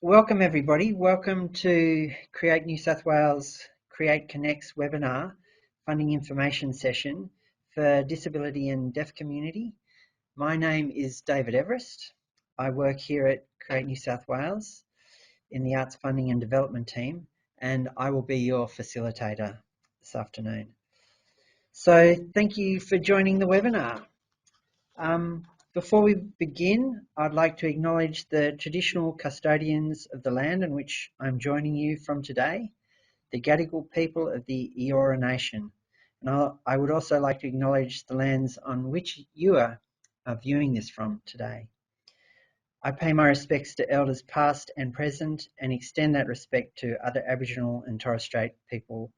Welcome everybody. Welcome to Create New South Wales Create Connects webinar funding information session for disability and deaf community. My name is David Everest. I work here at Create New South Wales in the Arts Funding and Development team, and I will be your facilitator this afternoon. So thank you for joining the webinar. Before we begin, I'd like to acknowledge the traditional custodians of the land on which I'm joining you from today, the Gadigal people of the Eora Nation. And I would also like to acknowledge the lands on which you are viewing this from today. I pay my respects to elders past and present and extend that respect to other Aboriginal and Torres Strait people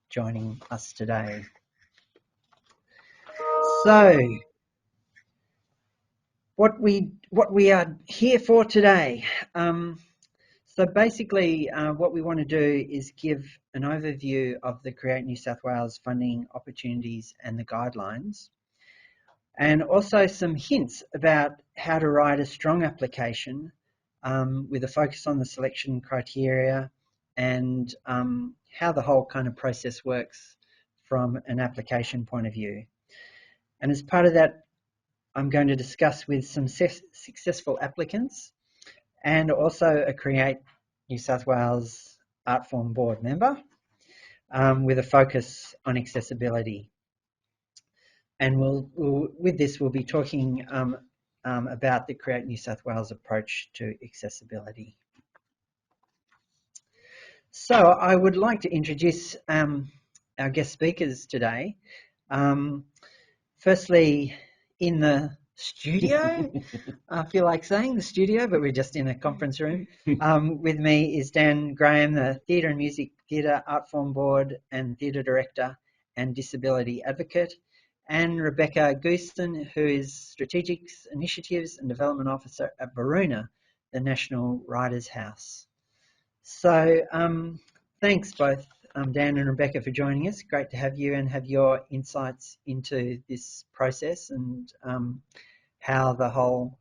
joining us today. So, what we are here for today. So basically, what we want to do is give an overview of the Create New South Wales funding opportunities and the guidelines, and also some hints about how to write a strong application with a focus on the selection criteria and how the whole kind of process works from an application point of view. And as part of that, I'm going to discuss with some successful applicants and also a Create New South Wales Art Form Board member with a focus on accessibility. And with this, we'll be talking about the Create New South Wales approach to accessibility. So I would like to introduce our guest speakers today. Firstly, in the studio, I feel like saying the studio, but we're just in a conference room. With me is Dan Graham, the Theatre and Music Theatre Art Form Board and Theatre Director and Disability Advocate, and Rebecca Gooston, who is Strategic Initiatives and Development Officer at Varuna, the National Writers' House. So thanks both Dan and Rebecca for joining us. Great to have you and have your insights into this process and how the whole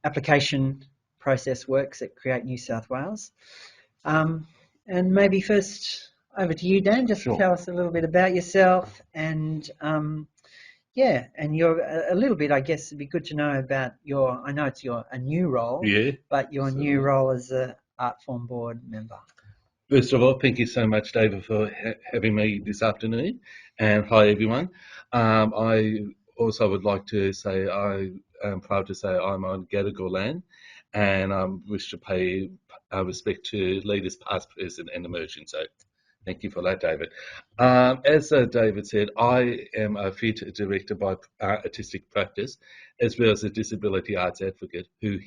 application process works at Create New South Wales. And maybe first over to you, Dan, just Sure. tell us a little bit about yourself and yeah, and you're a little bit, I guess it'd be good to know about I know it's a new role, but your new role as a Art Form Board member. First of all, thank you so much, David, for having me this afternoon. And hi, everyone. I also would like to say I am proud to say I'm on Gadigal land, and I wish to pay respect to leaders past, present, and emerging. So thank you for that, David. As David said, I am a theatre director by artistic practice, as well as a disability arts advocate who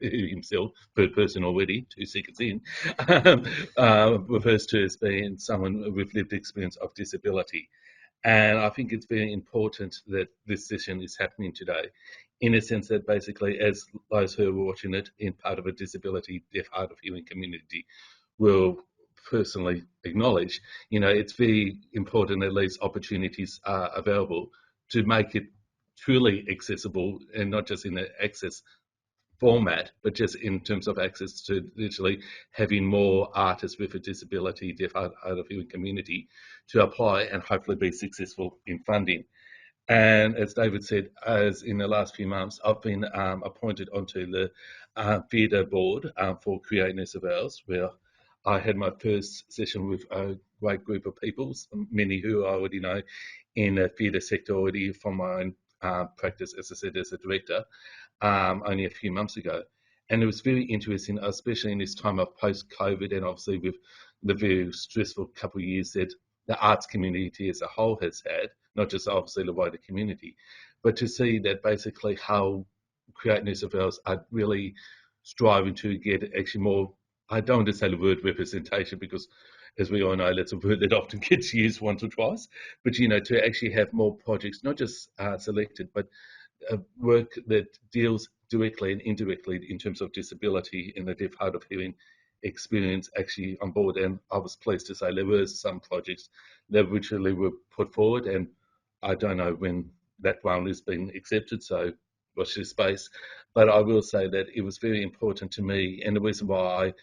himself, third person already, 2 seconds in, refers to as being someone with lived experience of disability. And I think it's very important that this session is happening today, in a sense that basically, as those who are watching it in part of a disability, deaf, hard of hearing community will personally acknowledge, it's very important that these opportunities are available to make it truly accessible, and not just in the access format, but just in terms of access to literally having more artists with a disability, deaf, hard of hearing community to apply and hopefully be successful in funding. And as David said, as in the last few months, I've been appointed onto the theatre board for Create NSW, where I had my first session with a great group of people, many who I already know in the theatre sector already from my own practice, as I said, as a director, only a few months ago. And it was very interesting, especially in this time of post-COVID and obviously with the very stressful couple of years that the arts community as a whole has had, not just obviously the wider community, but to see that basically how Create New South Wales are really striving to get actually more, I don't want to say the word representation because, as we all know, that's a word that often gets used once or twice, but to actually have more projects, not just selected, but work that deals directly and indirectly in terms of disability in the deaf, hard of hearing experience actually on board. And I was pleased to say there were some projects that originally were put forward, and I don't know when that one has been accepted, so watch this space. But I will say that it was very important to me, and the reason why I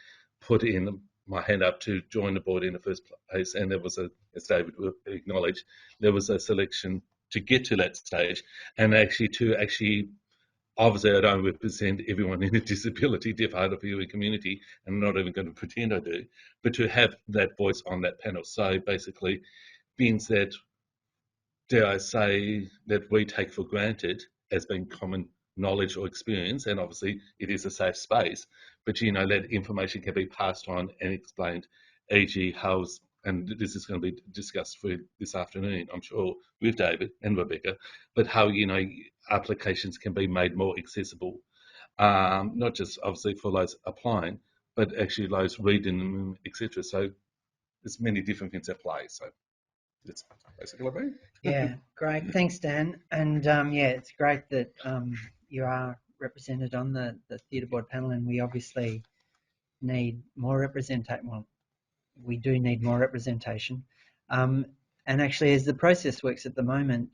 put in my hand up to join the board in the first place, and there was as David will acknowledge, there was a selection to get to that stage, and actually obviously I don't represent everyone in the disability, deaf, hard of hearing community, and I'm not even going to pretend I do, but to have that voice on that panel. So basically things that, dare I say, that we take for granted as being common knowledge or experience, and obviously it is a safe space, but that information can be passed on and explained, e.g. how's, and this is going to be discussed for this afternoon, I'm sure, with David and Rebecca, but how, applications can be made more accessible, not just obviously for those applying, but actually those reading them, etc. So there's many different things at play. So that's basically what I mean. Yeah, great. Thanks, Dan. And yeah, it's great that you are represented on the theatre board panel, and we obviously need more representation. Well, we do need more representation. And actually, as the process works at the moment,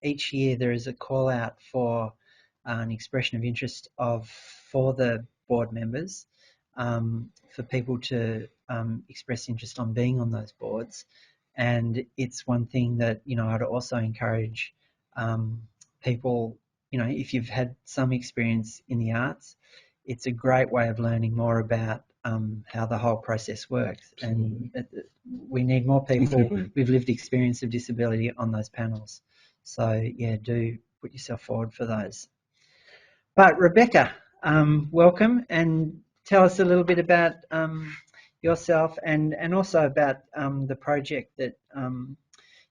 each year there is a call out for an expression of interest for the board members, for people to express interest on being on those boards. And it's one thing that I'd also encourage people. If you've had some experience in the arts, it's a great way of learning more about how the whole process works. And we need more people with lived experience of disability on those panels. So yeah, do put yourself forward for those. But Rebecca, welcome, and tell us a little bit about yourself and also about the project that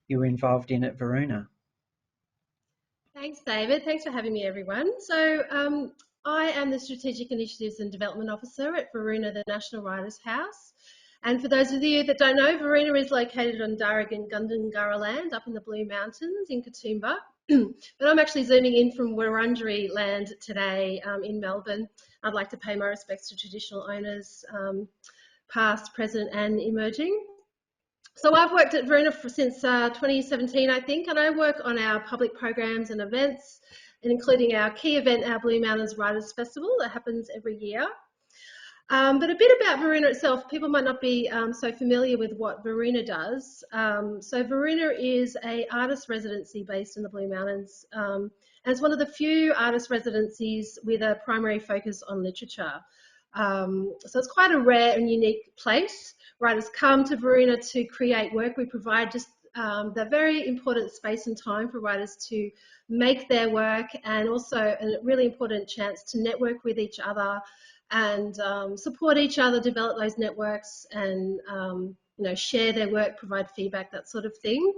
you were involved in at Varuna. Thanks, David. Thanks for having me, everyone. So I am the Strategic Initiatives and Development Officer at Varuna, the National Writers' House. And for those of you that don't know, Varuna is located on Darragan Gundungurra land up in the Blue Mountains in Katoomba. But I'm actually zooming in from Wurundjeri land today in Melbourne. I'd like to pay my respects to traditional owners, past, present and emerging. So I've worked at Varuna since 2017, I think, and I work on our public programs and events, and including our key event, our Blue Mountains Writers Festival that happens every year. But a bit about Varuna itself, people might not be so familiar with what Varuna does. So Varuna is an artist residency based in the Blue Mountains, and it's one of the few artist residencies with a primary focus on literature. So it's quite a rare and unique place. Writers come to Varuna to create work. We provide just the very important space and time for writers to make their work, and also a really important chance to network with each other and support each other, develop those networks, and share their work, provide feedback, that sort of thing.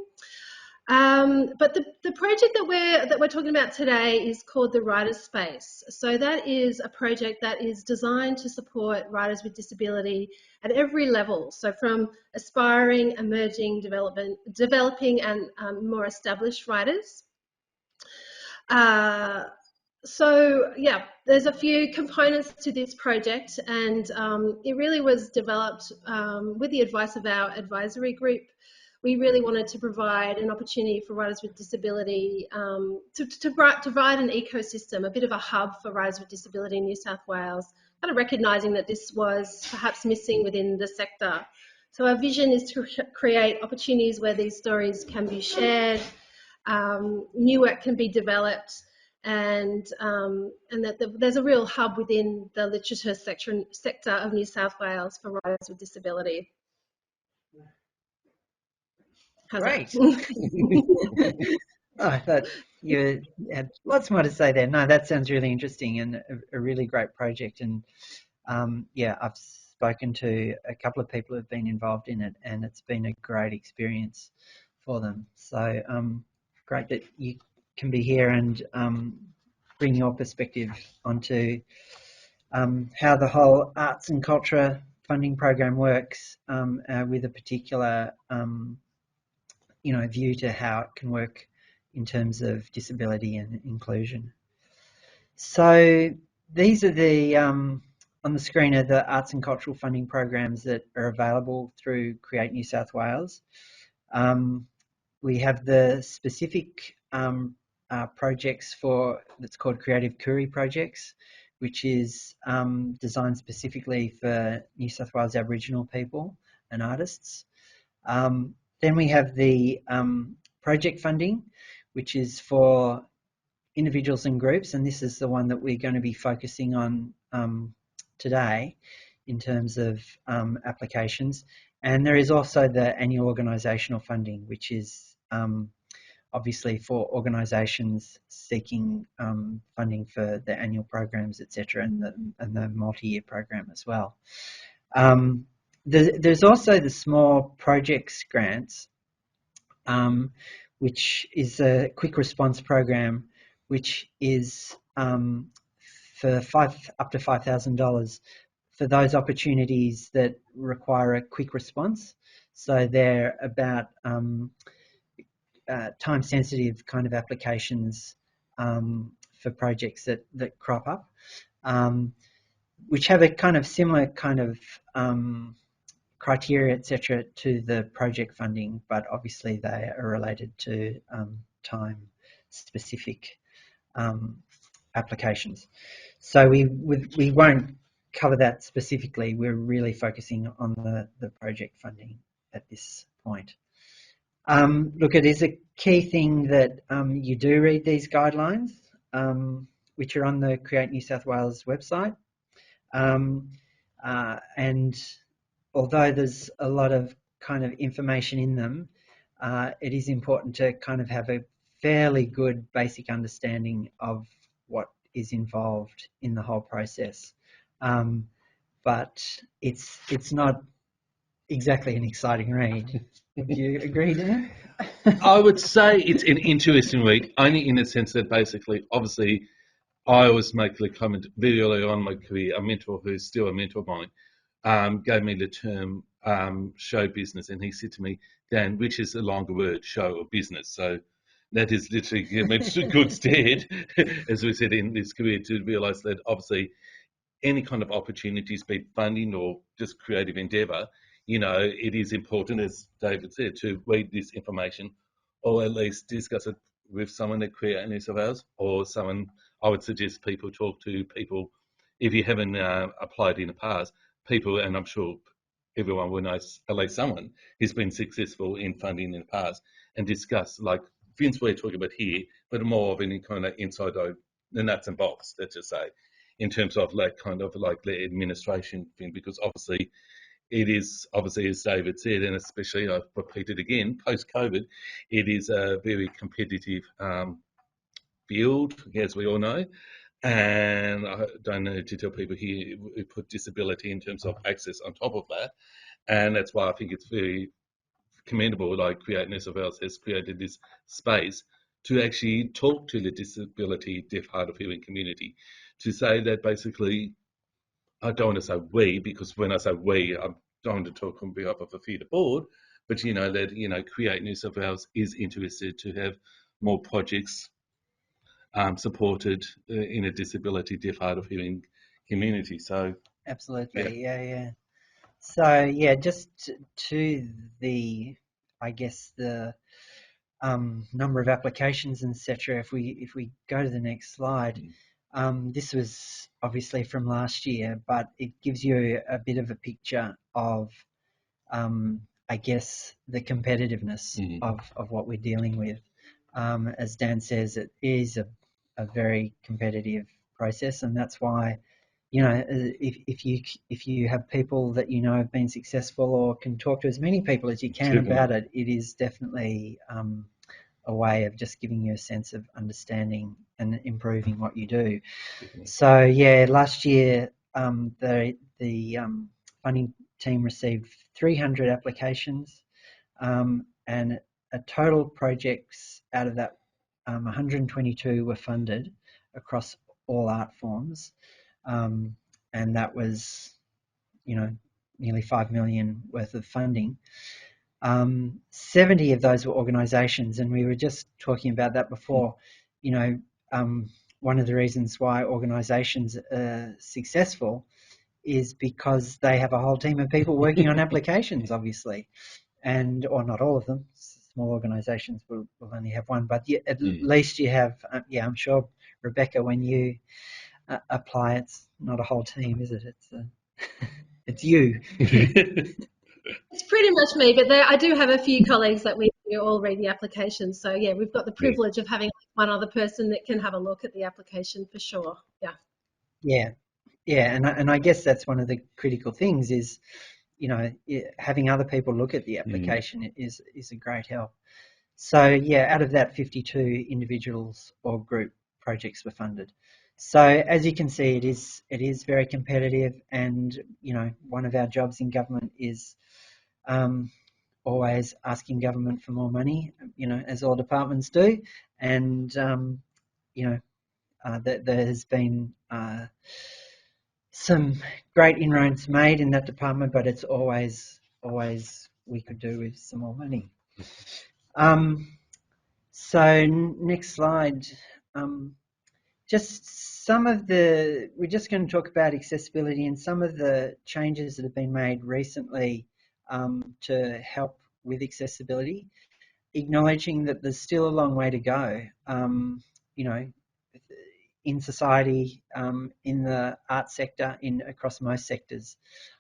But the project that we're talking about today is called the Writers Space. So that is a project that is designed to support writers with disability at every level. So from aspiring, emerging, developing and more established writers. So yeah, there's a few components to this project, and it really was developed with the advice of our advisory group. We really wanted to provide an opportunity for writers with disability to provide an ecosystem, a bit of a hub for writers with disability in New South Wales, kind of recognising that this was perhaps missing within the sector. So our vision is to create opportunities where these stories can be shared, new work can be developed, and that there's a real hub within the literature sector of New South Wales for writers with disability. How's Great. that? I thought you had lots more to say there. No, that sounds really interesting and a really great project. And yeah, I've spoken to a couple of people who've been involved in it, and it's been a great experience for them. So great that you can be here and bring your perspective onto how the whole arts and culture funding program works, with a particular view to how it can work in terms of disability and inclusion. So these are the on the screen are the arts and cultural funding programs that are available through Create New South Wales. We have the specific projects that's called Creative Koori projects, which is designed specifically for New South Wales Aboriginal people and artists. Then we have the project funding, which is for individuals and groups, and this is the one that we're going to be focusing on today in terms of applications. And there is also the annual organisational funding, which is obviously for organisations seeking funding for their annual programs, etc., and the multi-year program as well. There's also the small projects grants, which is a quick response program, which is for up to $5,000 for those opportunities that require a quick response. So they're about time-sensitive kind of applications for projects that crop up, which have a kind of similar kind of criteria, etc., to the project funding, but obviously they are related to time-specific applications. So we won't cover that specifically. We're really focusing on the project funding at this point. Look, it is a key thing that you do read these guidelines, which are on the Create New South Wales website. And although there's a lot of kind of information in them, it is important to kind of have a fairly good basic understanding of what is involved in the whole process. But it's not exactly an exciting read. Would you agree, Dan? I would say it's an interesting read, only in the sense that basically, obviously, I always make the comment very early on in my career. A mentor who's still a mentor of mine gave me the term show business, and he said to me, Dan, which is a longer word, show or business? So that is literally given me a good stead, as we said in this career, to realise that obviously any kind of opportunities, be it funding or just creative endeavour, it is important, as David said, to read this information or at least discuss it with someone at Create NSW or someone. I would suggest people talk to people, if you haven't applied in the past, people, and I'm sure everyone will know at least someone who's been successful in funding in the past, and discuss, like Vince we're talking about here, but more of any kind of inside the nuts and bolts, let's just say, in terms of like kind of like the administration thing, because obviously it is, obviously, as David said, and especially I've repeated again, post-COVID, it is a very competitive field, as we all know. And I don't know to tell people here, we put disability in terms of access on top of that. And that's why I think it's very commendable, like Create NSW has created this space to actually talk to the disability, deaf, hard of hearing community, to say that basically, I don't want to say we, because when I say we, I don't want to talk on behalf of a feeder board, but that Create New South Wales is interested to have more projects supported in a disability, deaf, hard of hearing community. So absolutely, yeah. So yeah, just to the, I guess the number of applications, etc. If we go to the next slide, this was obviously from last year, but it gives you a bit of a picture of, I guess, the competitiveness of what we're dealing with. As Dan says, it is a very competitive process, and that's why, if you have people that have been successful or can talk to as many people as you can about it, it is definitely a way of just giving you a sense of understanding and improving what you do. Definitely. So yeah, last year the funding team received 300 applications, and a total projects out of that 122 were funded across all art forms, and that was nearly $5 million worth of funding. 70 of those were organisations, and we were just talking about that before. One of the reasons why organisations are successful is because they have a whole team of people working on applications, obviously, or not all of them. small organisations will only have one, but at least you have, I'm sure, Rebecca, when you apply, it's not a whole team, is it? It's you. It's pretty much me, but I do have a few colleagues that we all read the application. So yeah, we've got the privilege of having one other person that can have a look at the application for sure. Yeah. Yeah, and I guess that's one of the critical things is, having other people look at the application is a great help. So yeah, out of that, 52 individuals or group projects were funded. So as you can see, it is very competitive, and one of our jobs in government is always asking government for more money, as all departments do, and there has been some great inroads made in that department, but it's always we could do with some more money. So next slide. Just some of we're just going to talk about accessibility and some of the changes that have been made recently to help with accessibility, acknowledging that there's still a long way to go. In society, in the art sector, across most sectors,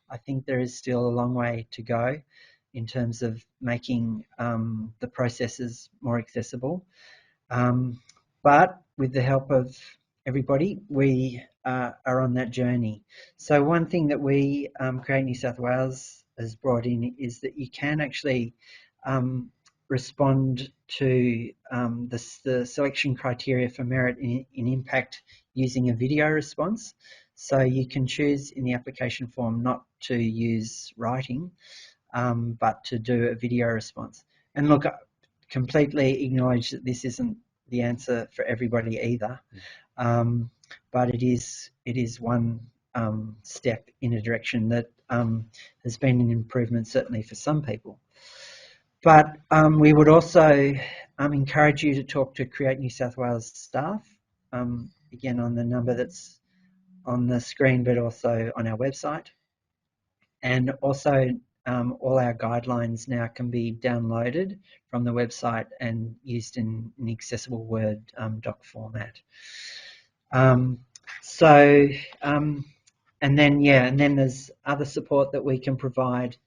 I think there is still a long way to go in terms of making the processes more accessible. But with the help of everybody, we are on that journey. So one thing that we, Create New South Wales, has brought in is that you can actually respond to the selection criteria for merit in impact using a video response. So you can choose in the application form not to use writing, but to do a video response. And look, completely acknowledge that this isn't the answer for everybody either, but it is one step in a direction that has been an improvement, certainly for some people. But we would also encourage you to talk to Create New South Wales staff, again on the number that's on the screen, but also on our website. And also all our guidelines now can be downloaded from the website and used in an accessible Word doc format. And then there's other support that we can provide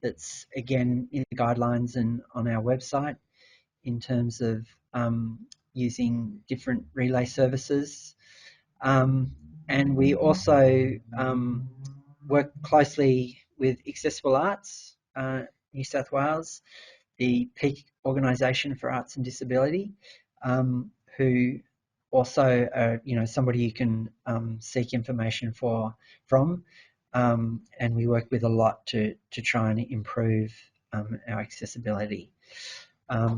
that's again in the guidelines and on our website in terms of using different relay services. And we also work closely with Accessible Arts New South Wales, the peak organisation for arts and disability, who also are somebody you can seek information from, and we work with a lot to try and improve our accessibility. As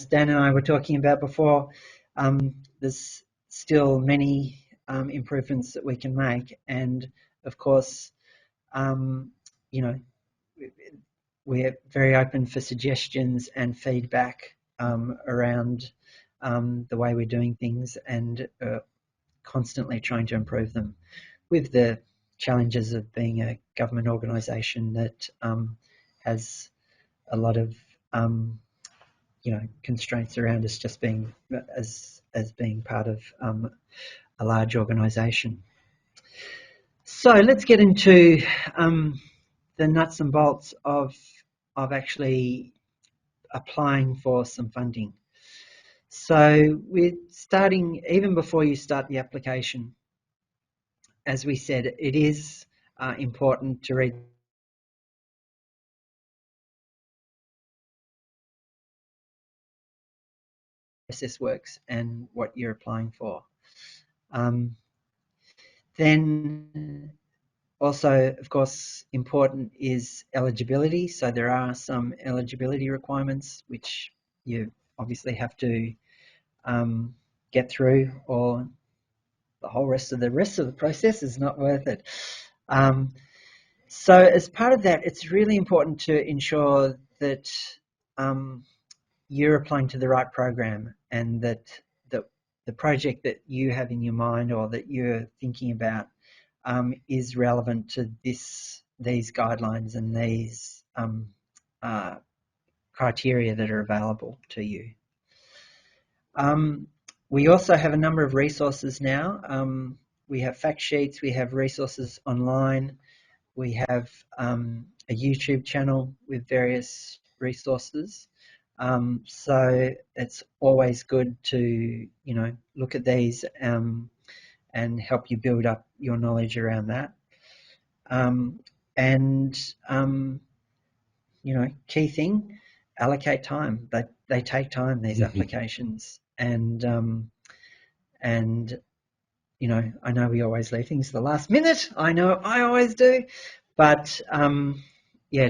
Dan and I were talking about before, there's still many improvements that we can make, and of course, we're very open for suggestions and feedback around the way we're doing things, and constantly trying to improve them, with the challenges of being a government organisation that has a lot of constraints around us, just being as being part of a large organisation. So let's get into the nuts and bolts of actually applying for some funding. So we're starting even before you start the application. As we said, it is important to read process works and what you're applying for. Then also, of course, important is eligibility. So there are some eligibility requirements which you obviously have to get through, or the rest of the process is not worth it. So as part of that, it's really important to ensure that you're applying to the right program, and that the project that you have in your mind or that you're thinking about is relevant to these guidelines and these criteria that are available to you. We also have a number of resources now. We have fact sheets, we have resources online, we have a YouTube channel with various resources. So it's always good to, look at these and help you build up your knowledge around that. Key thing, allocate time. They take time, these applications, and I know we always leave things to the last minute. I know I always do, but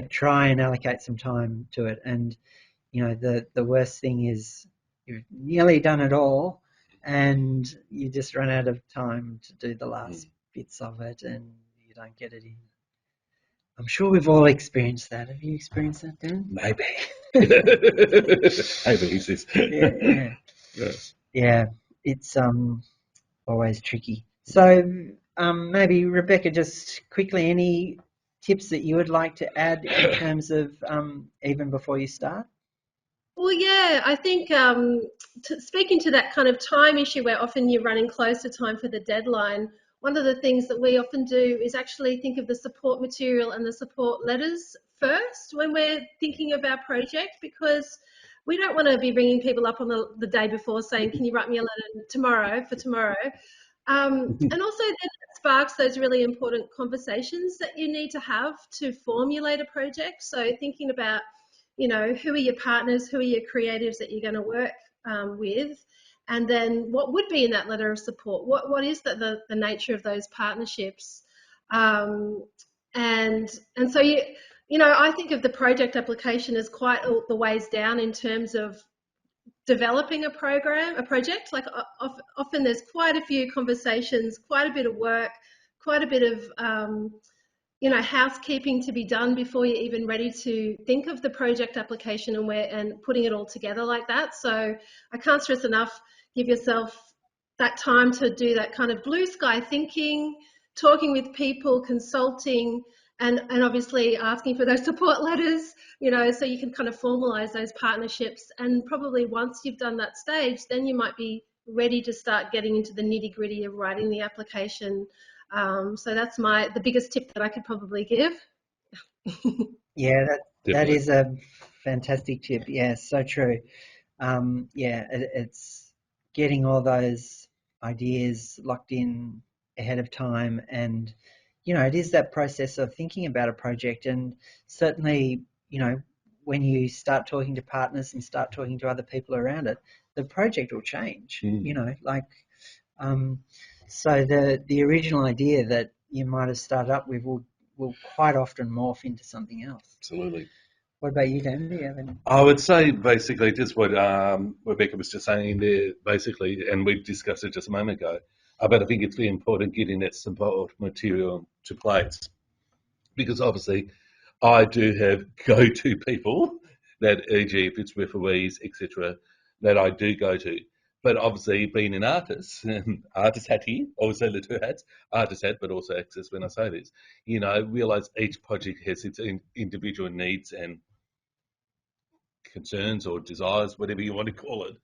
try and allocate some time to it. And the worst thing is you've nearly done it all, and you just run out of time to do the last bits of it, and you don't get it in. I'm sure we've all experienced that. Have you experienced that, Darren? Maybe. Maybe he says. Yeah. It's always tricky. So maybe Rebecca, just quickly, any tips that you would like to add in terms of even before you start? Well, yeah, I think speaking to that kind of time issue where often you're running close to time for the deadline, one of the things that we often do is actually think of the support material and the support letters first when we're thinking of our project, because we don't want to be ringing people up on the day before saying, can you write me a letter tomorrow for tomorrow? And also then it sparks those really important conversations that you need to have to formulate a project. So thinking about, who are your partners, who are your creatives that you're going to work with, and then what would be in that letter of support? What is the nature of those partnerships? And so I think of the project application as quite the ways down in terms of developing a project. Like often there's quite a few conversations, quite a bit of work, quite a bit of housekeeping to be done before you're even ready to think of the project application and putting it all together like that. So I can't stress enough, give yourself that time to do that kind of blue sky thinking, talking with people, consulting, and obviously asking for those support letters, so you can kind of formalize those partnerships. And probably once you've done that stage, then you might be ready to start getting into the nitty gritty of writing the application. So that's the biggest tip that I could probably give. Yeah, that is a fantastic tip. Yeah, so true. It's getting all those ideas locked in ahead of time, and it is that process of thinking about a project. And certainly, when you start talking to partners and start talking to other people around it, the project will change. So the original idea that you might have started up with will quite often morph into something else. Absolutely. What about you, Dan? Do you have any? I would say basically just what Rebecca was just saying there, basically, and we discussed it just a moment ago, but I think it's very important getting that support material to place, because obviously I do have go-to people that, e.g., if it's referees, etc., that I do go to. But obviously, being an artist, artist hat here, also the two hats, artist hat, but also access when I say this, realise each project has its individual needs and concerns or desires, whatever you want to call it,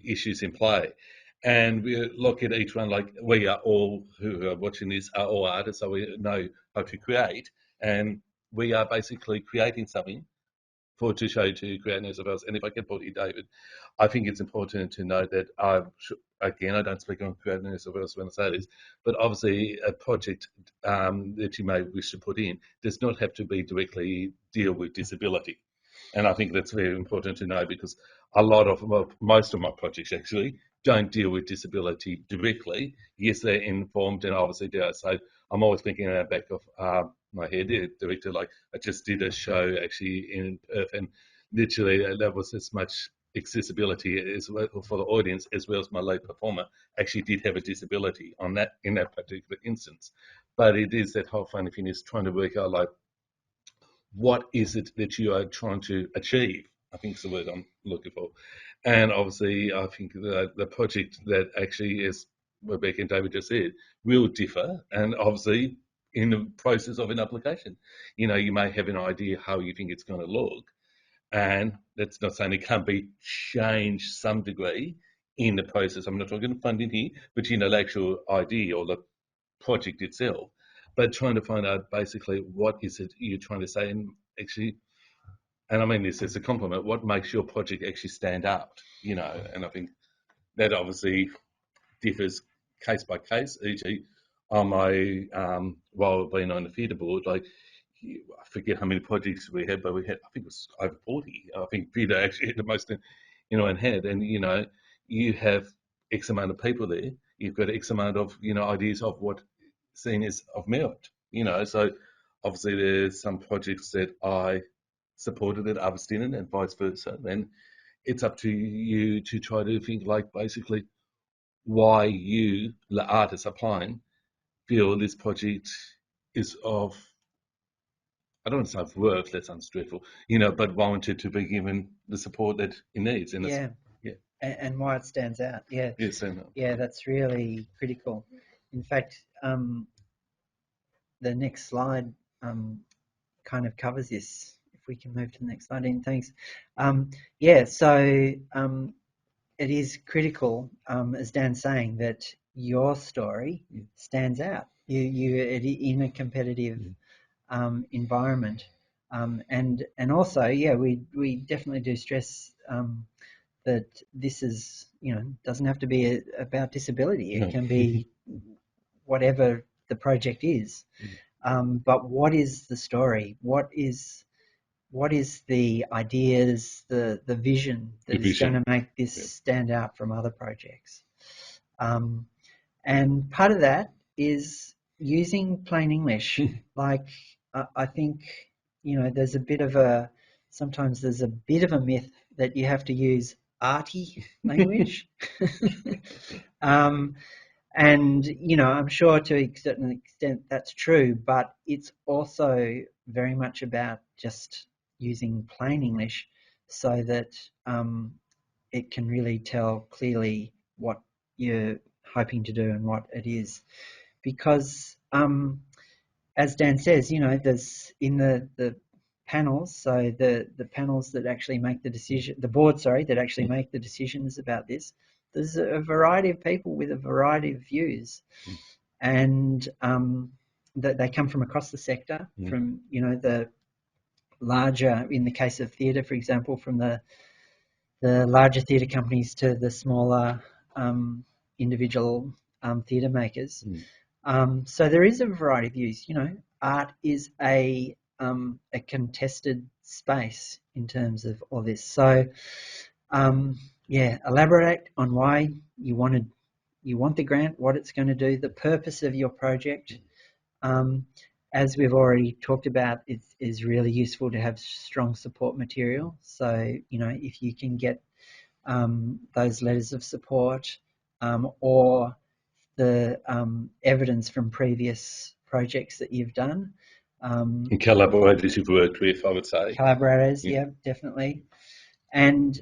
issues in play. And we look at each one like we are all, who are watching this, are all artists, so we know how to create. And we are basically creating something to show to Create NSW. And if I can put you, David, I think it's important to know that again, I don't speak on Create NSW when I say this, but obviously a project that you may wish to put in does not have to be directly deal with disability. And I think that's very important to know, because most of my projects actually don't deal with disability directly. Yes, they're informed and obviously do. So I'm always thinking in the back of my head, director, like I just did a show actually in Perth, and literally that was as much accessibility as well for the audience as well as my lead performer actually did have a disability in that particular instance. But it is that whole funny thing is trying to work out like, what is it that you are trying to achieve? I think is the word I'm looking for. And obviously, I think the project that actually is Rebecca and David just said, will differ, and obviously in the process of an application, you may have an idea how you think it's going to look, and that's not saying it can't be changed some degree in the process. I'm not talking funding here, but the actual idea or the project itself, but trying to find out basically what is it you're trying to say, and actually, and I mean this as a compliment, what makes your project actually stand out, and I think that obviously differs case by case. E.g., on my while being on the theatre board, like I forget how many projects we had, but we had, I think it was over 40. I think theatre actually had the most, in head, and you have X amount of people there. You've got X amount of ideas of what seen as of merit. So obviously there's some projects that I supported that others didn't, and vice versa. And it's up to you to try to think like basically why you, the artist applying, feel this project is of, I don't want to say of worth, that sounds dreadful, but wanted to be given the support that it needs. And Yeah. yeah. And why it stands out. Yeah. Yes, Yeah, that's really critical. In fact, the next slide kind of covers this. If we can move to the next slide, Ian, thanks. So it is critical, as Dan's saying, that your story stands out. You in a competitive environment, and also, we definitely do stress that this is, doesn't have to be about disability. It can be whatever the project is. But what is the story? What is the ideas, the vision that is going to make this stand out from other projects? And part of that is using plain English. Like, I think, there's a bit of a myth that you have to use arty language. And, I'm sure to a certain extent that's true, but it's also very much about just using plain English so that it can really tell clearly what you're hoping to do and what it is. Because, as Dan says, there's in the panels, so the panels that actually make the decision, the board, that actually make the decisions about this, there's a variety of people with a variety of views, and that they come from across the sector, from the larger, in the case of theatre, for example, from the larger theatre companies to the smaller individual theatre makers. So there is a variety of views. Art is a contested space in terms of all this. So elaborate on why you want the grant, what it's going to do, the purpose of your project. As we've already talked about, it is really useful to have strong support material. So, if you can get those letters of support or the evidence from previous projects that you've done. And collaborators you've worked with, I would say. Collaborators, yeah, definitely. And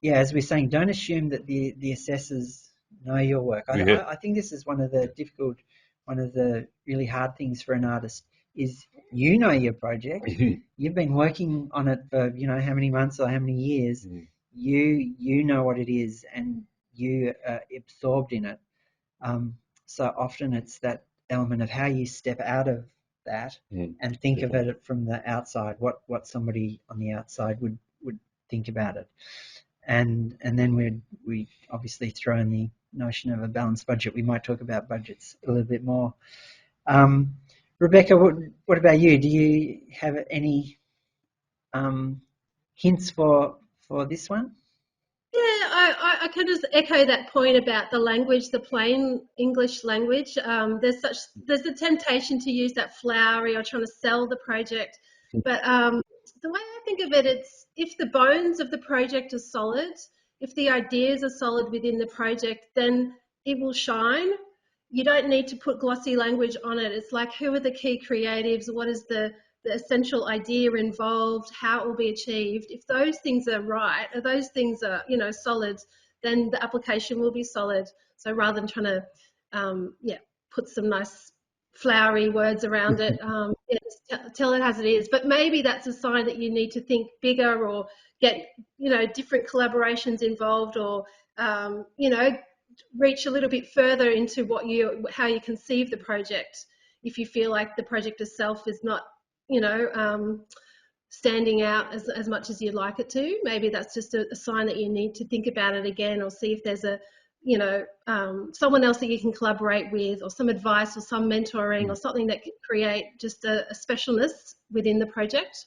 as we're saying, don't assume that the assessors know your work. I think this is one of the really hard things for an artist is your project. You've been working on it for how many months or how many years. You know what it is, and you are absorbed in it. So often it's that element of how you step out of that and think of it from the outside, what somebody on the outside would think about it. And then we obviously throw in the notion of a balanced budget. We might talk about budgets a little bit more. Rebecca, what about you? Do you have any hints for this one? Yeah, I can just echo that point about the language, the plain English language. There's the temptation to use that flowery or trying to sell the project, but the way I think of it, it's if the bones of the project are solid, if the ideas are solid within the project, then it will shine. You don't need to put glossy language on it. It's like, who are the key creatives? What is the essential idea involved, how it will be achieved. If those things are right, or those things are, solid, then the application will be solid. So rather than trying to, put some nice flowery words around it, just tell it as it is. But maybe that's a sign that you need to think bigger, or get, different collaborations involved, or, reach a little bit further into how you conceive the project. If you feel like the project itself is not, standing out as much as you'd like it to, maybe that's just a sign that you need to think about it again, or see if there's someone else that you can collaborate with, or some advice, or some mentoring, or something that can create just a specialness within the project.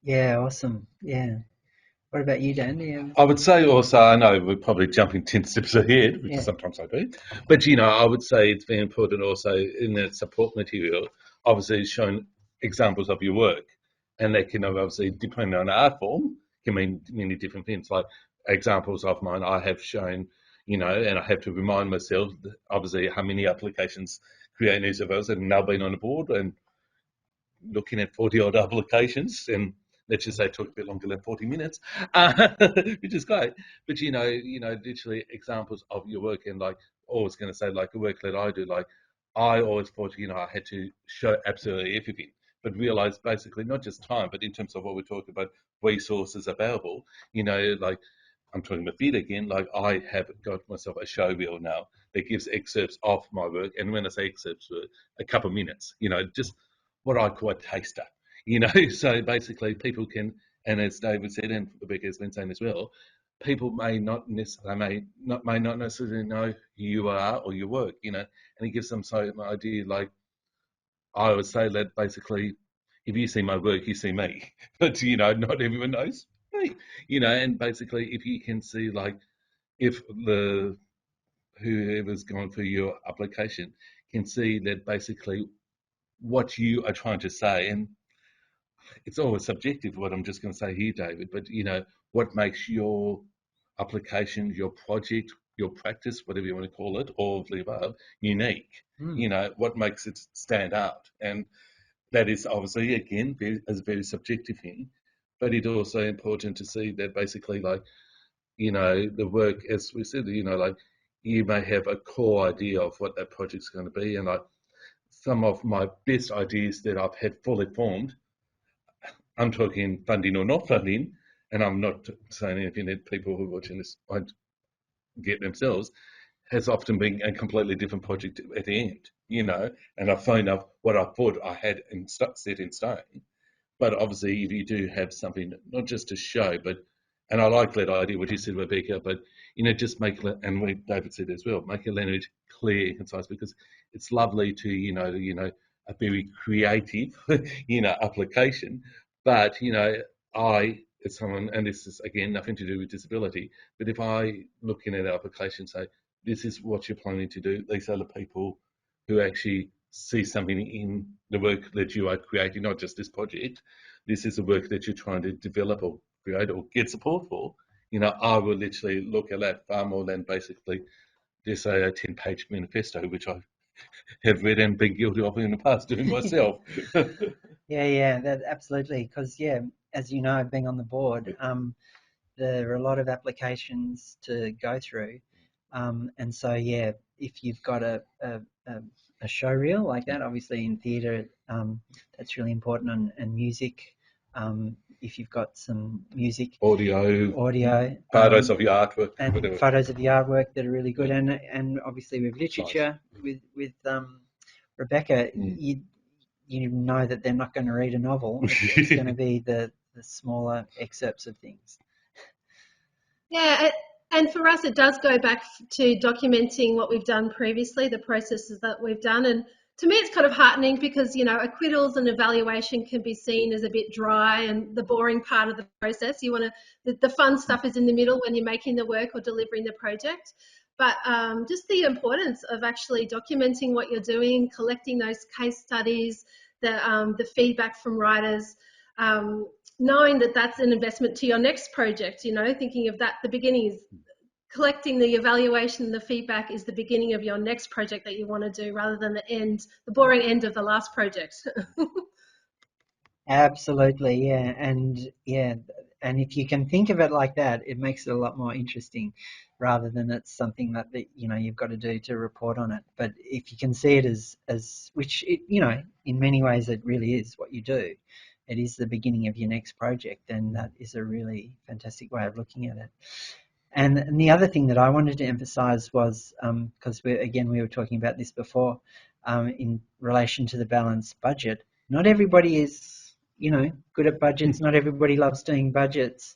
Yeah, awesome. Yeah. What about you, Dan? I would say also, I know we're probably jumping 10 steps ahead, which sometimes I do, but I would say it's very important also in the support material, obviously showing examples of your work, and that can obviously, depending on art form, can mean many different things. Like examples of mine, I have shown, and I have to remind myself, that obviously, how many applications Create NSW have now been on the board, and looking at 40 odd applications, and let's just say it took a bit longer than 40 minutes, which is great. But literally examples of your work, and like always going to say, like the work that I do, like I always thought, I had to show absolutely everything, but realize basically not just time, but in terms of what we're talking about, resources available, like I'm talking about theatre again, like I have got myself a show reel now that gives excerpts of my work. And when I say excerpts, a couple of minutes, just what I call a taster, So basically people can, and as David said, and Rebecca has been saying as well, people may not necessarily know who you are or your work, and it gives them some idea. Like I would say that basically, if you see my work, you see me, but not everyone knows me, and basically if you can see, like, if whoever's gone through your application can see that basically what you are trying to say, and it's always subjective what I'm just going to say here, David, but what makes your application, your project, your practice, whatever you want to call it, all of the above, unique. What makes it stand out, and that is obviously again a very subjective thing, but it's also important to see that basically, like, the work, as we said, like you may have a core idea of what that project's going to be, and like some of my best ideas that I've had fully formed, I'm talking funding or not funding, and I'm not saying anything that people who are watching this won't get themselves, has often been a completely different project at the end, and I find out what I thought I had set in stone. But obviously, if you do have something, not just to show, but, and I like that idea, what you said, Rebecca, but, just make, and what David said as well, make your language clear and concise, because it's lovely to, a very creative, application. But, I, as someone, and this is, again, nothing to do with disability, but if I look in at an application, say, this is what you're planning to do, these are the people who actually see something in the work that you are creating, not just this project. This is the work that you're trying to develop or create or get support for. I will literally look at that far more than basically just a 10-page manifesto, which I have read and been guilty of in the past doing myself. That absolutely. Because as you know, being on the board, there are a lot of applications to go through, and so if you've got a show reel like that, obviously in theatre, that's really important, and music. If you've got some music, audio, photos of your artwork, and whatever. photos of the artwork that are really good, and obviously with literature, with Rebecca, you know that they're not going to read a novel. It's going to be the smaller excerpts of things. Yeah, and for us, it does go back to documenting what we've done previously, the processes that we've done. And to me, it's kind of heartening because, acquittals and evaluation can be seen as a bit dry and the boring part of the process. You want to, the fun stuff is in the middle when you're making the work or delivering the project. But just the importance of actually documenting what you're doing, collecting those case studies, the feedback from writers, knowing that that's an investment to your next project, thinking of that, the beginning is collecting the evaluation, the feedback is the beginning of your next project that you want to do, rather than the boring end of the last project. Absolutely, and if you can think of it like that, it makes it a lot more interesting. rather than it's something that you've got to do to report on it. But if you can see it as which it, in many ways it really is what you do. It is the beginning of your next project, then that is a really fantastic way of looking at it. And the other thing that I wanted to emphasise was, because we were talking about this before, in relation to the balanced budget. Not everybody is, good at budgets. Not everybody loves doing budgets.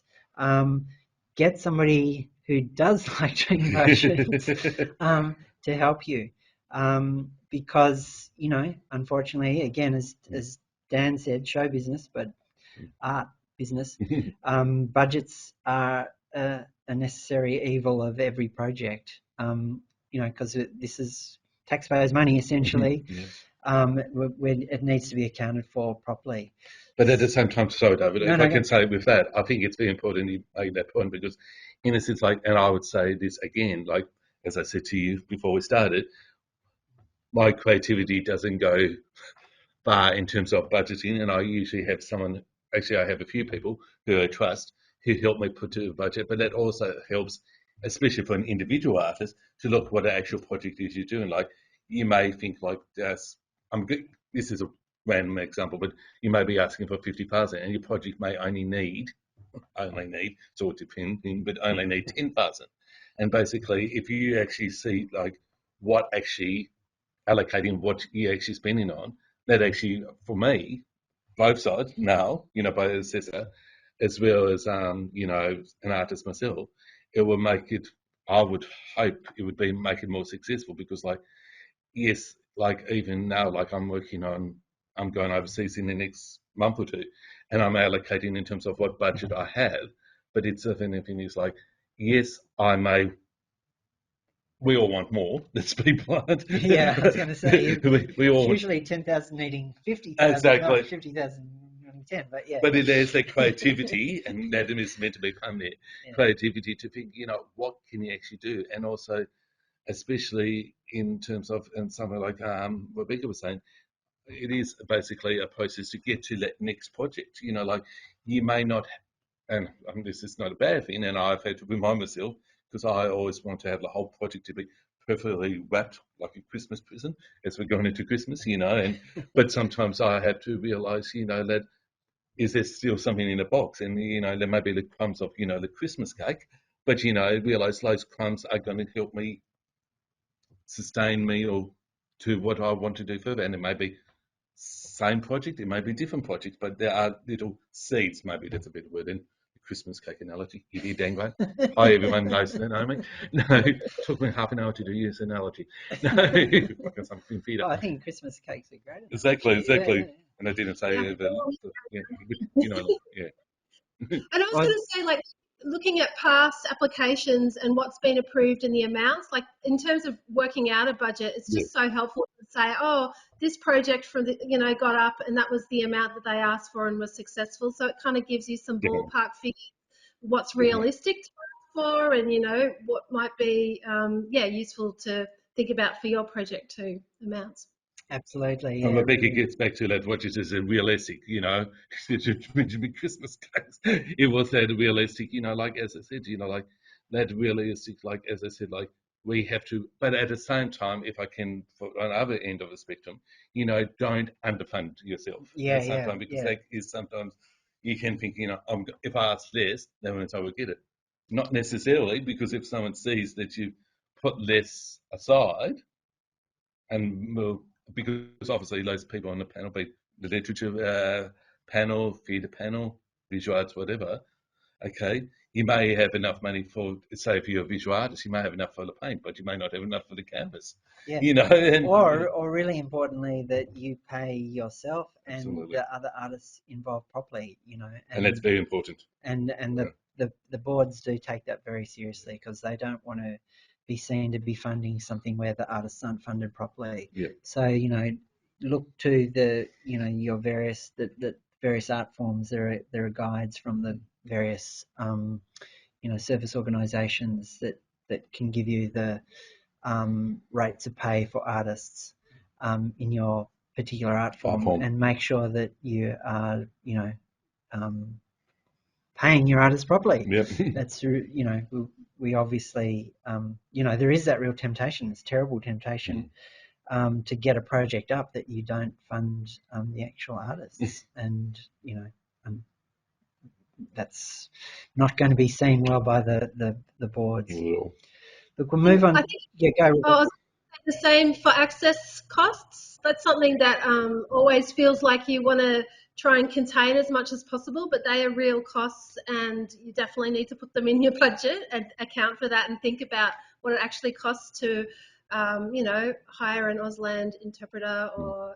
Get somebody who does like doing budgets to help you, because unfortunately, again, as Dan said, show business, but art business. Budgets are a necessary evil of every project, because this is taxpayers' money essentially. When it needs to be accounted for properly. But at the same time, sorry, David, No, if no, I can say with that, I think it's very important you made that point, because in a sense, and I would say this again, as I said to you before we started, my creativity doesn't go far in terms of budgeting, and I usually have I have a few people who I trust who help me put to a budget, but that also helps, especially for an individual artist, to look what the actual project is you're doing. Like, you may think this is a random example, but you may be asking for 50,000 and your project may only need, it's all depending, but only need 10,000. And basically, if you actually see what actually allocating what you're actually spending on, that actually, for me, both sides now, by the assessor, as well as, an artist myself, it will make it, I would hope it would make it more successful, because yes, even now, I'm going overseas in the next month or two, and I'm allocating in terms of what budget I have, but it's if anything is yes, we all want more. Let's be blunt. Yeah, I was going to say we all want, usually 10,000 needing 50,000 rather exactly. than 50,000 needing 10. But yeah, But there's that creativity, and that is meant to be permanent creativity to think, what can you actually do, and also, especially in terms of, and something like Rebecca was saying, it is basically a process to get to that next project. You may not, and this is not a bad thing, and I've had to remind myself, because I always want to have the whole project to be perfectly wrapped like a Christmas present as we're going into Christmas, but sometimes I have to realise, that is there still something in the box, and there may be the crumbs of the Christmas cake, but realise those crumbs are going to help me sustain me or to what I want to do further, and it may be same project, it may be different projects, but there are little seeds. Maybe that's a better word than the Christmas cake analogy. You hear Dango? Hi, everyone knows that, know me. No, it took me half an hour to do this analogy. No, because I'm in theatre. Oh, I think Christmas cakes are great. Exactly. Yeah. And I didn't say Yeah. yeah. And I was Well, going to say, looking at past applications and what's been approved and the amounts, in terms of working out a budget, it's Yeah. just so helpful to say, oh, this project got up and that was the amount that they asked for and was successful. So it kind of gives you some Definitely. ballpark figures, what's Definitely. realistic to ask for, and what might be useful to think about for your project too, amounts. absolutely. And Yeah. Rebecca gets back to that, what is realistic, Christmas cakes. It was that realistic, as I said, that realistic, as I said, we have to, but at the same time, if I can, for on the other end of the spectrum, don't underfund yourself at the same time, because that is sometimes you can think, if I ask less, then I will get it. Not necessarily, because if someone sees that you put less aside, and because obviously those people on the panel, be the literature panel, theatre panel, visual arts, whatever, okay, you may have enough money for, say, if you're a visual artist, you may have enough for the paint, but you may not have enough for the canvas. Yeah. And, or really importantly, that you pay yourself and absolutely. the other artists involved properly, And that's very important. And the boards do take that very seriously, because they don't want to be seen to be funding something where the artists aren't funded properly. Yeah. So look to your various various art forms. There are guides from the various service organisations that can give you the rates of pay for artists in your particular art form, and make sure that you are um, paying your artists properly. Yep. That's, we obviously, there is that real temptation, it's terrible temptation, to get a project up that you don't fund the actual artists. And, that's not going to be seen well by the boards. Look, we'll move on. I think Yeah, go. the same for access costs. That's something that always feels like you want to try and contain as much as possible, but they are real costs, and you definitely need to put them in your budget and account for that and think about what it actually costs to, hire an Auslan interpreter or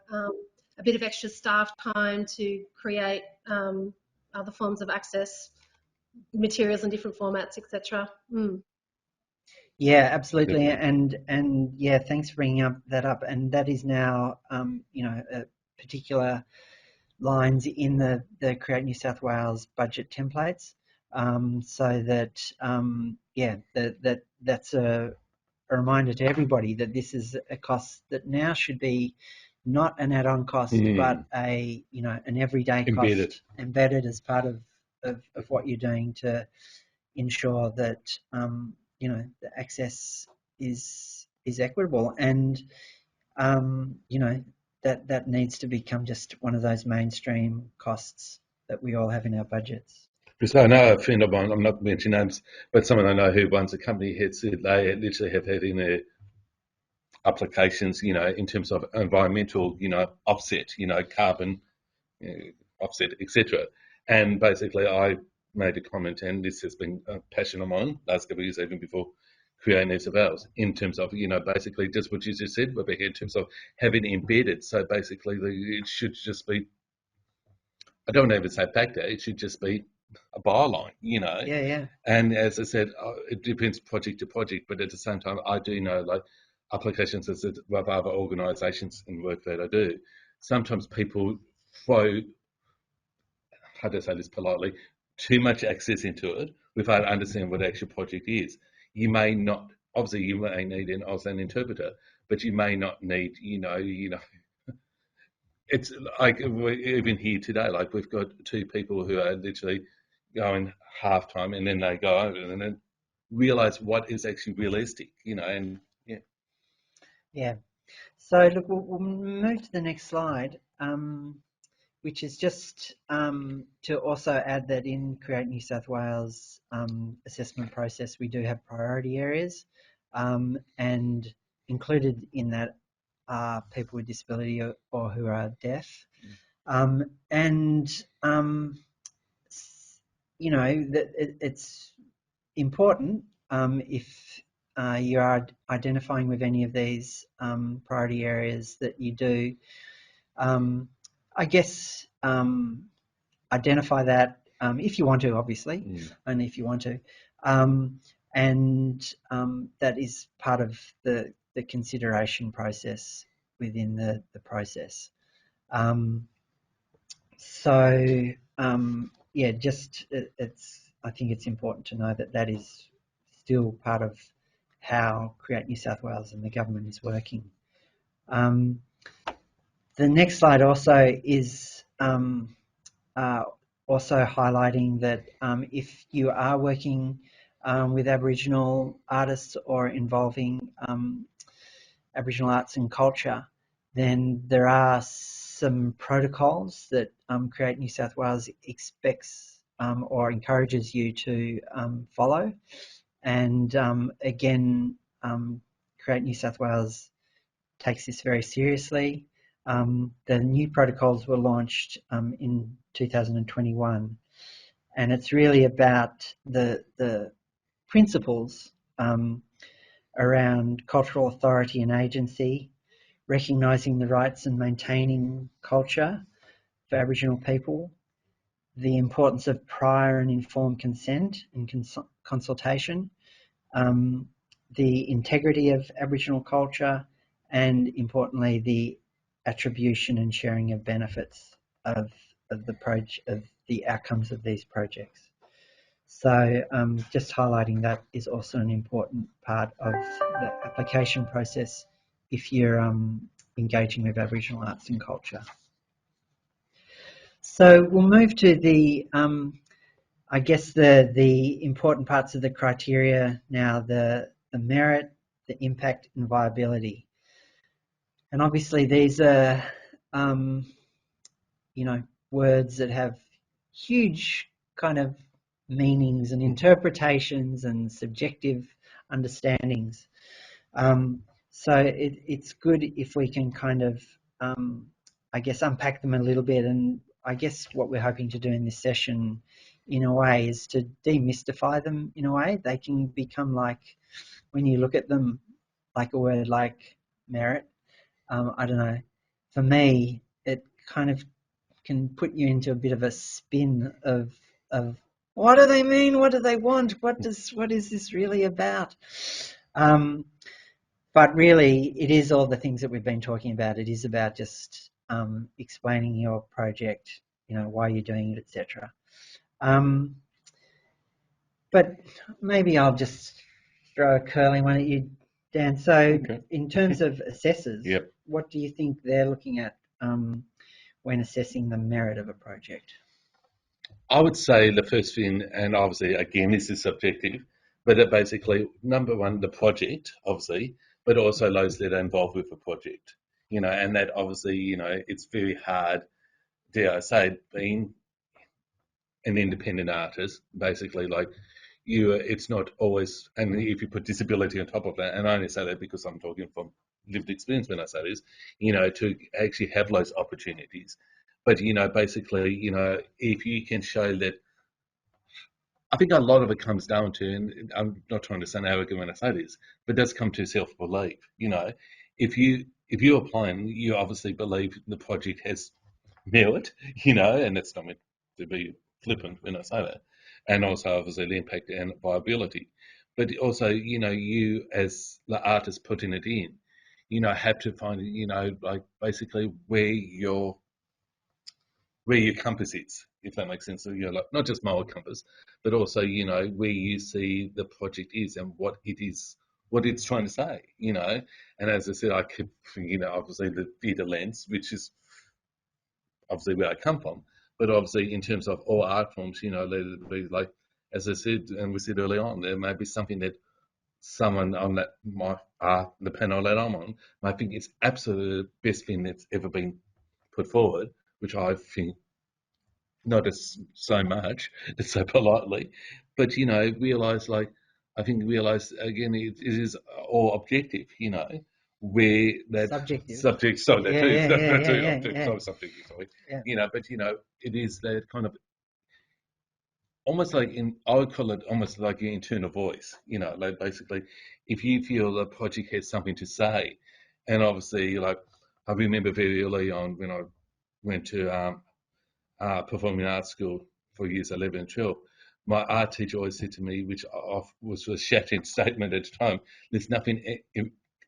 a bit of extra staff time to create other forms of access materials in different formats, etc. Yeah, absolutely. And yeah, thanks for bringing that up. And that is now, a particular lines in the Create New South Wales budget templates, so that that's a reminder to everybody that this is a cost that now should be not an add-on cost, but an everyday cost embedded as part of what you're doing to ensure that the access is equitable, and that needs to become just one of those mainstream costs that we all have in our budgets. Because I know a friend of mine, I'm not mentioning names, but someone I know who runs a company had said they literally have had in their applications, in terms of environmental, offset, carbon offset, etc. And basically I made a comment, and this has been a passion of mine last couple of years, even before Create NSW, in terms of, basically just what you just said, Rebecca, in terms of having embedded. So basically it should just be, I don't even say factor, it should just be a byline, Yeah. And as I said, it depends project to project, but at the same time, I do know, like, applications as with other organisations and work that I do, sometimes people throw, how do I say this politely, too much access into it without understanding what the actual project is. You may not, obviously, you may need an Auslan interpreter, but you may not need, it's like even here today, like we've got two people who are literally going half time, and then they go over and then realize what is actually realistic, and yeah. Yeah. So look, we'll move to the next slide, which is just to also add that in Create New South Wales assessment process, we do have priority areas, and included in that are people with disability or who are deaf. It's important if you are identifying with any of these priority areas that you do, I guess, identify that if you want to, obviously, only if you want to, and that is part of the consideration process within the process. I think it's important to know that that is still part of how Create New South Wales and the government is working. The next slide also is also highlighting that if you are working with Aboriginal artists or involving Aboriginal arts and culture, then there are some protocols that Create New South Wales expects or encourages you to follow. And again, Create New South Wales takes this very seriously. The new protocols were launched in 2021, and it's really about the principles around cultural authority and agency, recognising the rights and maintaining culture for Aboriginal people, the importance of prior and informed consent and consultation, the integrity of Aboriginal culture, and importantly, the attribution and sharing of benefits of the outcomes of these projects. So just highlighting that is also an important part of the application process if you're engaging with Aboriginal arts and culture. So we'll move to the I guess the important parts of the criteria now, the merit, the impact and viability. And obviously these are, words that have huge kind of meanings and interpretations and subjective understandings. So it's good if we can kind of, I guess, unpack them a little bit. And I guess what we're hoping to do in this session, in a way, is to demystify them in a way. They can become like, when you look at them, like a word like merit. I don't know. For me, it kind of can put you into a bit of a spin of what do they mean? What do they want? What is this really about? But really, it is all the things that we've been talking about. It is about just explaining your project, why you're doing it, etc. But maybe I'll just throw a curling one at you, Dan. So, Okay. in terms of assessors, Yep. what do you think they're looking at when assessing the merit of a project? I would say the first thing, and obviously, again, this is subjective, but it basically, number one, the project, obviously, but also those that are involved with the project. And that obviously, it's very hard, dare I say, being an independent artist, basically, like it's not always, and if you put disability on top of that, and I only say that because I'm talking from lived experience when I say this, to actually have those opportunities. But, basically, if you can show that, I think a lot of it comes down to, and I'm not trying to sound arrogant when I say this, but it does come to self-belief. If you apply and you obviously believe the project has merit, and it's not meant to be flippant when I say that, and also obviously the impact and viability, but also you as the artist putting it in, have to find like basically where your compass is, if that makes sense. So, like not just moral compass, but also, where you see the project is and what it is, what it's trying to say, And as I said, I keep, obviously the theatre lens, which is obviously where I come from, but obviously in terms of all art forms, let it be like, as I said, and we said early on, there may be something that someone on the panel that I'm on might think it's absolutely the best thing that's ever been put forward, which I think not as so much, so politely, but realize like I think realize again it is all objective, where that Subjective. subject, sorry, that too, that too, Yeah. sorry, subjective, sorry, Yeah. but it is that kind of almost like I would call it almost like your internal voice, like basically if you feel the project has something to say, and obviously like I remember very early on when I went to performing arts school for years 11 and 12, my art teacher always said to me, which was a shattering statement at the time, there's nothing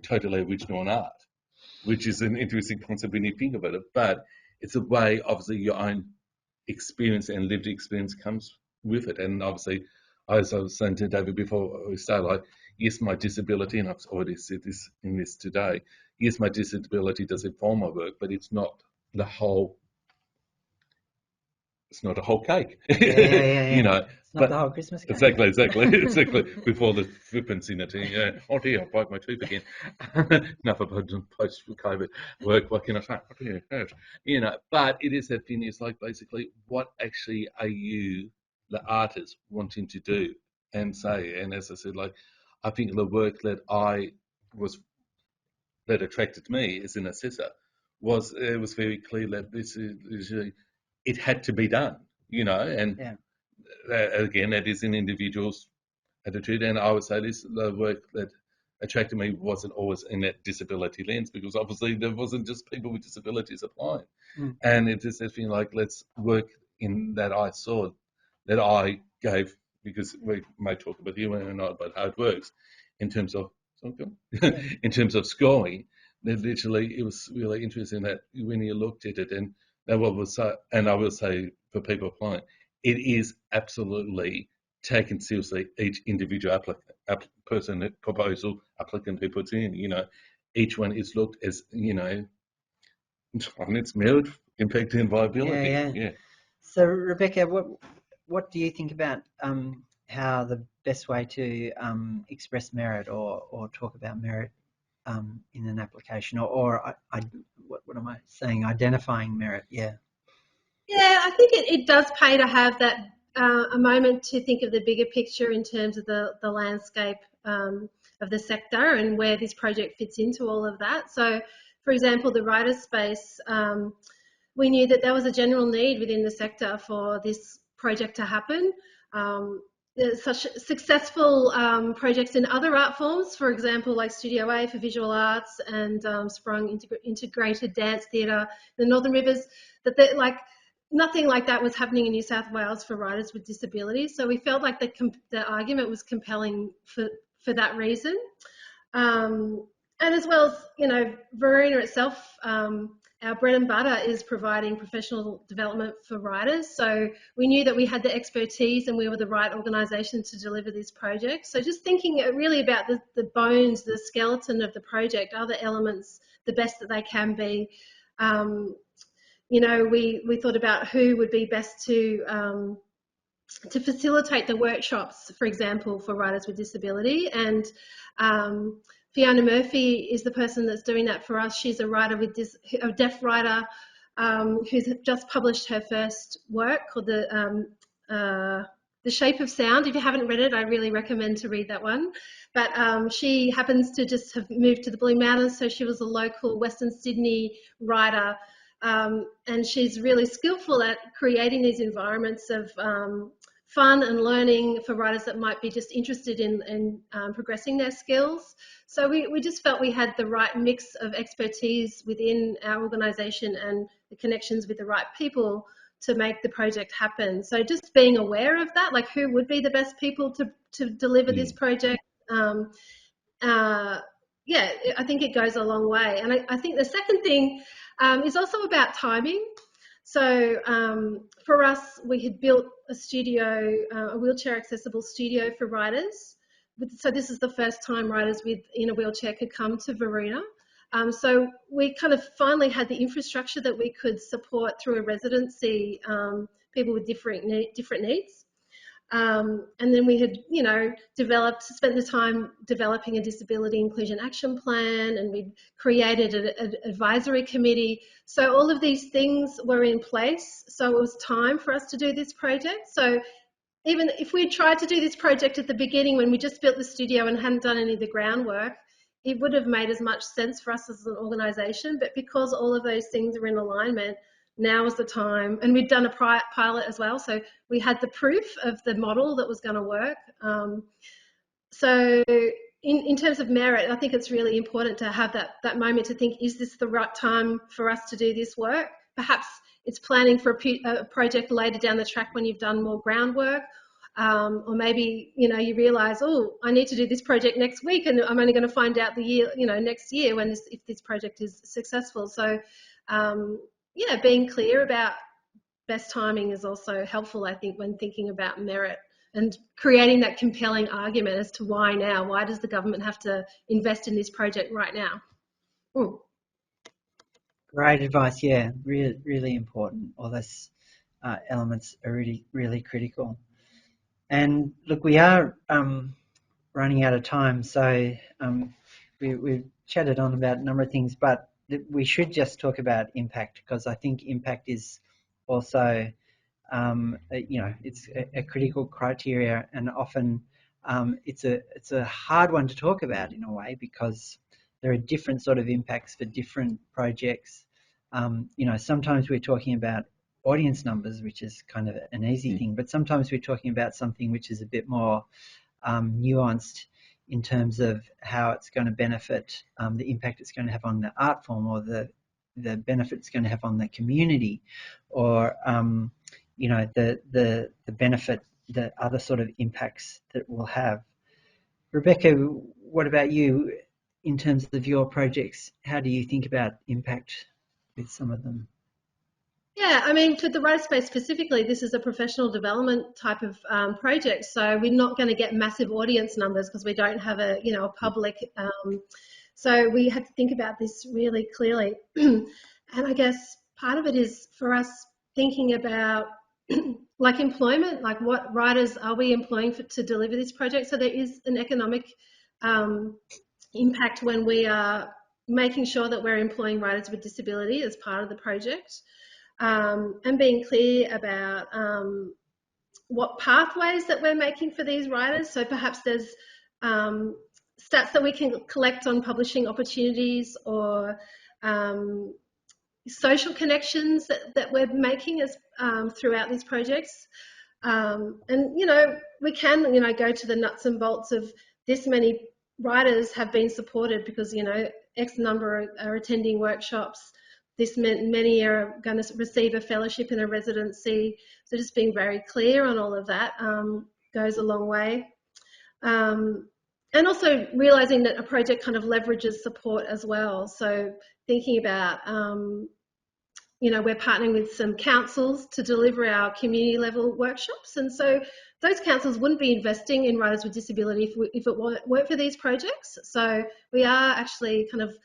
totally original in art, which is an interesting concept when you think about it. But it's a way, obviously, your own experience and lived experience comes with it. And obviously, as I was saying to David before we started, like, yes, my disability, and I've already said this in this today, yes, my disability does inform my work, but it's not the whole it's not a whole cake, Yeah. It's not the But whole Christmas cake. exactly. Before the flippancy, oh dear, I broke my tooth again. Enough about post-COVID work. What can I say? Oh dear, yes. But it is that thing. It's like basically, what actually are you, the artist, wanting to do and say? And as I said, like, I think the work was that attracted me as an assessor was it was very clear that this is it had to be done, and Yeah. again, that is an individual's attitude. And I would say this: the work that attracted me wasn't always in that disability lens, because obviously there wasn't just people with disabilities applying, and it just has been like, let's work in that I saw that I gave, because we may talk about you and not about how it works in terms of in terms of scoring. That literally, it was really interesting that when you looked at it, and that what was so, and I will say for people applying, it is absolutely taken seriously. Each individual applicant who puts in, each one is looked as, on its merit, impact, and viability. Yeah. Yeah. So Rebecca, what do you think about how the best way to express merit or talk about merit in an application, or what am I saying? Identifying merit, yeah. Yeah, I think it does pay to have that a moment to think of the bigger picture in terms of the landscape of the sector and where this project fits into all of that. So, for example, the writer space, we knew that there was a general need within the sector for this project to happen. There's such successful projects in other art forms, for example, like Studio A for visual arts and Sprung Integrated Dance Theatre, the Northern Rivers, that like nothing like that was happening in New South Wales for writers with disabilities. So we felt like the argument was compelling for that reason. And as well as, you know, Verena itself, our bread and butter is providing professional development for writers. So we knew that we had the expertise and we were the right organisation to deliver this project. So just thinking really about the bones, the skeleton of the project, are the elements the best that they can be. You know, we thought about who would be best to facilitate the workshops, for example, for writers with disability. And Fiona Murphy is the person that's doing that for us. She's a writer a deaf writer who's just published her first work called The Shape of Sound. If you haven't read it, I really recommend to read that one. But she happens to just have moved to the Blue Mountains, so she was a local Western Sydney writer. And she's really skillful at creating these environments of fun and learning for writers that might be just interested in progressing their skills. So we just felt we had the right mix of expertise within our organisation and the connections with the right people to make the project happen. So just being aware of that, like who would be the best people to deliver this project. Yeah, I think it goes a long way. And I think the second thing is also about timing. So for us, we had built a studio, a wheelchair accessible studio for writers. So this is the first time writers in a wheelchair could come to Verena. So we kind of finally had the infrastructure that we could support through a residency, people with different needs. And then we had, you know, spent the time developing a disability inclusion action plan, and we created an advisory committee. So all of these things were in place. So it was time for us to do this project. So even if we tried to do this project at the beginning when we just built the studio and hadn't done any of the groundwork, it would have made as much sense for us as an organisation. But because all of those things are in alignment, now is the time. And we'd done a pilot as well, so we had the proof of the model that was going to work. So in terms of merit, I think it's really important to have that moment to think, is this the right time for us to do this work? Perhaps it's planning for a project later down the track when you've done more groundwork. Or maybe, you know, you realise, oh, I need to do this project next week, and I'm only going to find out next year if this project is successful. So yeah, being clear about best timing is also helpful, I think, when thinking about merit and creating that compelling argument as to why now. Why does the government have to invest in this project right now? Ooh. Great advice, yeah, really, really important. All those elements are really, really critical. And look, we are running out of time, so we've chatted on about a number of things, but we should just talk about impact, because I think impact is also, it's a critical criteria, and often it's a hard one to talk about in a way, because there are different sort of impacts for different projects. Sometimes we're talking about audience numbers, which is kind of an easy thing, but sometimes we're talking about something which is a bit more nuanced in terms of how it's going to benefit, the impact it's going to have on the art form, or the benefit it's going to have on the community, or the benefit, the other sort of impacts that we'll have. Rebecca, what about you in terms of your projects? How do you think about impact with some of them? Yeah, I mean, for the writer space specifically, this is a professional development type of project. So we're not going to get massive audience numbers because we don't have a public. So we had to think about this really clearly. And I guess part of it is for us thinking about like employment, like what writers are we employing to deliver this project? So there is an economic impact when we are making sure that we're employing writers with disability as part of the project, and being clear about what pathways that we're making for these writers. So perhaps there's stats that we can collect on publishing opportunities or social connections that we're making as throughout these projects. And, we can, go to the nuts and bolts of this many writers have been supported because, X number are attending workshops. This many are going to receive a fellowship in a residency. So just being very clear on all of that goes a long way. And also realising that a project kind of leverages support as well. So thinking about, we're partnering with some councils to deliver our community level workshops. And so those councils wouldn't be investing in writers with disability if it weren't for these projects. So we are actually kind of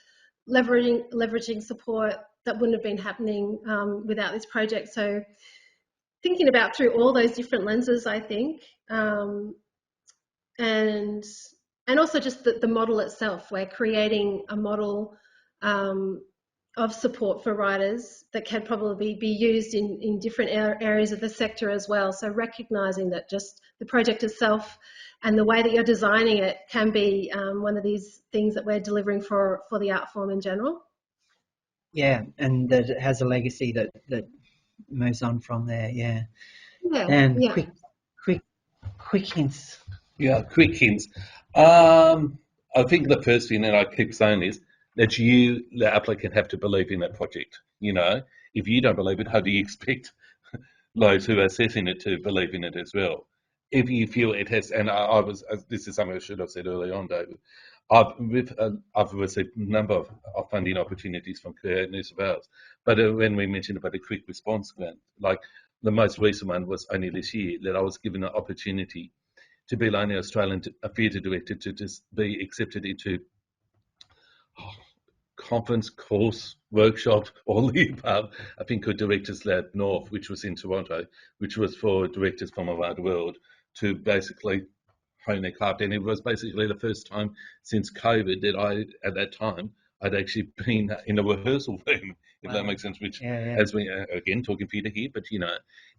leveraging support that wouldn't have been happening without this project. So thinking about through all those different lenses, I think, and also just the model itself. We're creating a model of support for writers that can probably be used in different areas of the sector as well. So recognising that just the project itself and the way that you're designing it can be one of these things that we're delivering for the art form in general. Yeah, and that it has a legacy that moves on from there. Yeah. And quick hints. Yeah, quick hints. I think the first thing that I keep saying is that you, the applicant, have to believe in that project. If you don't believe it, how do you expect those who are assessing it to believe in it as well? If you feel it has, and this is something I should have said early on, David. I've received a number of funding opportunities from Create NSW, but when we mentioned about a quick response grant, like the most recent one was only this year that I was given an opportunity to be the only Australian theatre director to just be accepted into conference, course, workshop, all the above. I think a Directors Lab North, which was in Toronto, which was for directors from around the world to basically hone their craft. And it was basically the first time since COVID that at that time, I'd actually been in a rehearsal room, if that makes sense, which as we, again, talking Peter here, but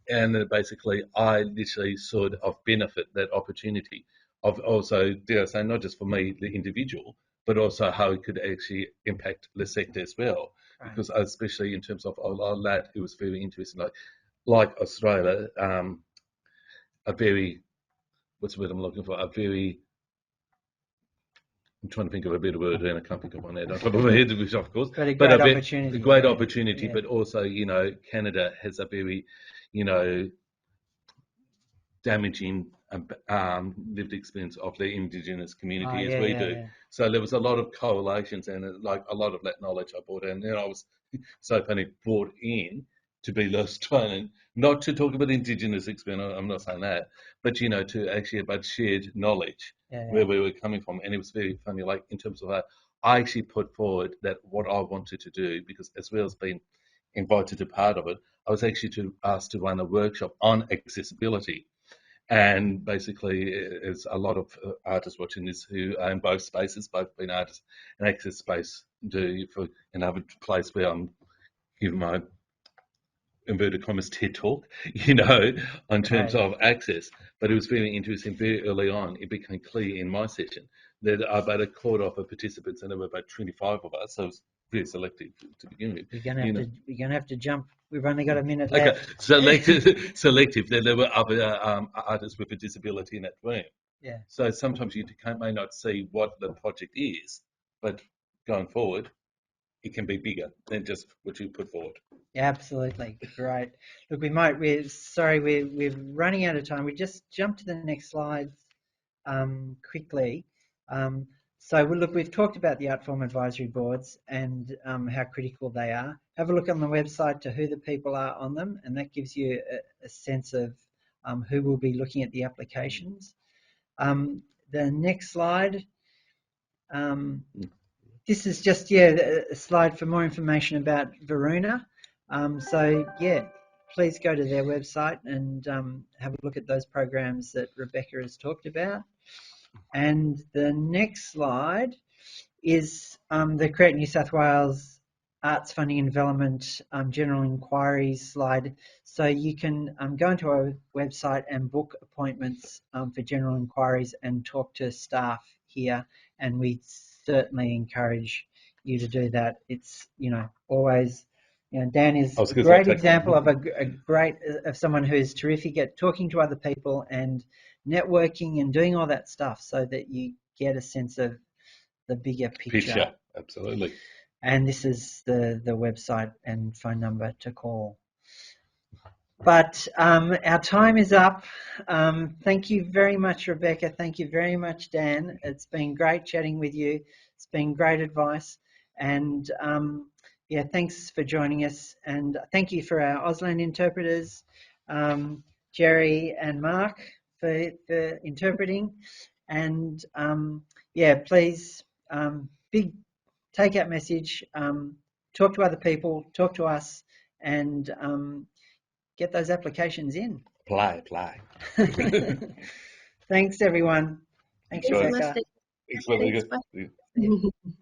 and basically I literally sort of benefit that opportunity of also, dare I say, not just for me, the individual, but also how it could actually impact the sector as well. Right. Because especially in terms of all that, it was very interesting. Like Australia, a very, what's the word I'm looking for? I'm trying to think of a better word, and I can't think of one there on top of my head, which of course, but a great opportunity. A great opportunity, but also, Canada has a very, damaging lived experience of the Indigenous community as we do. Yeah. So there was a lot of correlations and like a lot of that knowledge I brought in. And I was so funny brought in to be the Australian, not to talk about Indigenous experience, I'm not saying that, but to actually about shared knowledge where we were coming from. And it was very funny, like in terms of that, I actually put forward that what I wanted to do, because as well as being invited to part of it, I was actually asked to run a workshop on accessibility. And basically, there's a lot of artists watching this who are in both spaces, both being artists and access space, do for another place where I'm giving my inverted commas TED talk, in terms of access. But it was very interesting. Very early on, it became clear in my session that about a quarter of the participants, and there were about 25 of us, so it was very selective to begin with. We're gonna have to jump. We've only got a minute left. Selective. Then there were other artists with a disability in that room. Yeah. So sometimes you may not see what the project is, but going forward, it can be bigger than just what you put forward. Yeah, absolutely. Great. Look, we're running out of time. We just jump to the next slides quickly. So we've talked about the art form advisory boards and how critical they are. Have a look on the website to who the people are on them, and that gives you a sense of who will be looking at the applications. The next slide. This is just a slide for more information about Varuna. So yeah, please go to their website and have a look at those programs that Rebecca has talked about. And the next slide is the Create New South Wales Arts Funding and Development General Inquiries slide. So you can go into our website and book appointments for general inquiries and talk to staff here, and we certainly encourage you to do that. It's, always, Dan is a great example of of someone who's terrific at talking to other people and networking and doing all that stuff, so that you get a sense of the bigger picture. Absolutely. And this is the website and phone number to call. But our time is up. Thank you very much, Rebecca. Thank you very much, Dan. It's been great chatting with you. It's been great advice. And thanks for joining us. And thank you for our Auslan interpreters, Jerry and Mark, for interpreting. And please, big take-out message, talk to other people, talk to us, and get those applications in. Apply. Thanks, everyone. Thanks, Rebecca. Thanks, Rebecca. Thanks.